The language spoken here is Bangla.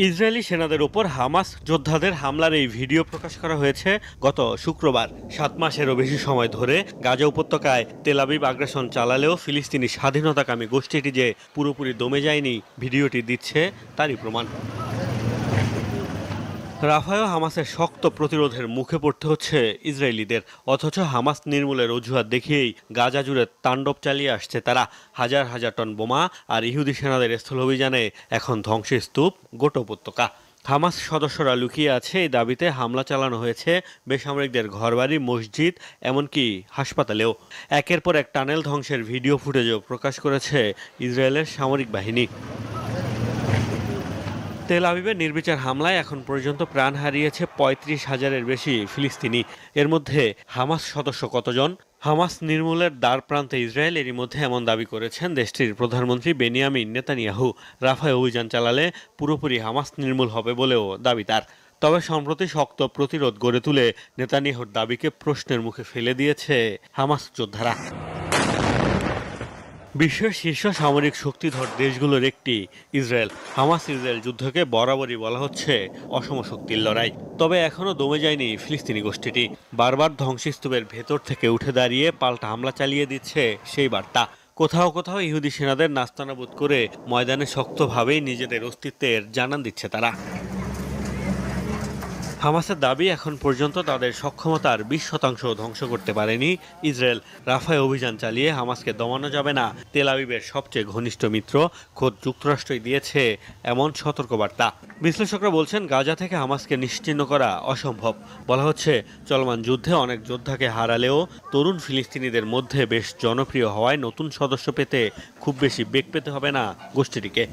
ইসরায়েলি সেনাদের ওপর হামাস যোদ্ধাদের হামলার এই ভিডিও প্রকাশ করা হয়েছে গত শুক্রবার। ৭ মাসেরও বেশি সময় ধরে গাজা উপত্যকায় তেল আবিব আগ্রাসন চালালেও ফিলিস্তিনি স্বাধীনতাকামী গোষ্ঠীটি যে পুরোপুরি দমে যায়নি, ভিডিওটি দিচ্ছে তারই প্রমাণ। রাফায়ও হামাসের শক্ত প্রতিরোধের মুখে পড়তে হচ্ছে ইসরায়েলিদের, অথচ হামাস নির্মূলের অজুহাত দেখিয়েই গাজা জুড়ে তাণ্ডব চালিয়ে আসছে তারা। হাজার হাজার টন বোমা আর ইহুদি সেনাদের স্থল অভিযানে এখন ধ্বংসের স্তূপ গোটা উপত্যকা। হামাস সদস্যরা লুকিয়ে আছে এই দাবিতে হামলা চালানো হয়েছে বেসামরিকদের ঘরবাড়ি, মসজিদ, এমনকি হাসপাতালেও। একের পর এক টানেল ধ্বংসের ভিডিও ফুটেজও প্রকাশ করেছে ইসরায়েলের সামরিক বাহিনী। তেল আবিবের নির্বিচার হামলায় এখন পর্যন্ত প্রাণ হারিয়েছে ৩৫,০০০-এর বেশি ফিলিস্তিনি। এর মধ্যে হামাস সদস্য কতজন? হামাস নির্মূলের দ্বার প্রান্তে ইসরায়েল এরই মধ্যে এমন দাবি করেছেন দেশটির প্রধানমন্ত্রী বেনিয়ামিন নেতানিয়াহু। রাফায় অভিযান চালালে পুরোপুরি হামাস নির্মূল হবে বলেও দাবি তার। তবে সম্প্রতি শক্ত প্রতিরোধ গড়ে তুলে নেতানিয়াহুর দাবিকে প্রশ্নের মুখে ফেলে দিয়েছে হামাস যোদ্ধারা। বিশ্বের শীর্ষ সামরিক শক্তিধর দেশগুলোর একটি ইসরায়েল। হামাস ইসরায়েল যুদ্ধকে বরাবরই বলা হচ্ছে অসম শক্তির লড়াই। তবে এখনও দমে যায়নি ফিলিস্তিনি গোষ্ঠীটি। বারবার ধ্বংসস্তূপের ভেতর থেকে উঠে দাঁড়িয়ে পাল্টা হামলা চালিয়ে দিচ্ছে সেই বার্তা। কোথাও কোথাও ইহুদি সেনাদের নাস্তানাবুদ করে ময়দানে শক্তভাবেই নিজেদের অস্তিত্বের জানান দিচ্ছে তারা। হামাসের দাবি, এখন পর্যন্ত তাদের সক্ষমতার ২০% ধ্বংস করতে পারেনি ইসরায়েল। রাফায় অভিযান চালিয়ে হামাসকে দমানো যাবে না। তেল আবিবের সবচেয়ে ঘনিষ্ঠ মিত্র খোদ যুক্তরাষ্ট্রই দিয়েছে এমন সতর্কবার্তা। বিশ্লেষকরা বলছেন, গাজা থেকে হামাসকে নিশ্চিহ্ন করা অসম্ভব। বলা হচ্ছে, চলমান যুদ্ধে অনেক যোদ্ধাকে হারালেও তরুণ ফিলিস্তিনিদের মধ্যে বেশ জনপ্রিয় হওয়ায় নতুন সদস্য পেতে খুব বেশি বেগ পেতে হবে না গোষ্ঠীটিকে।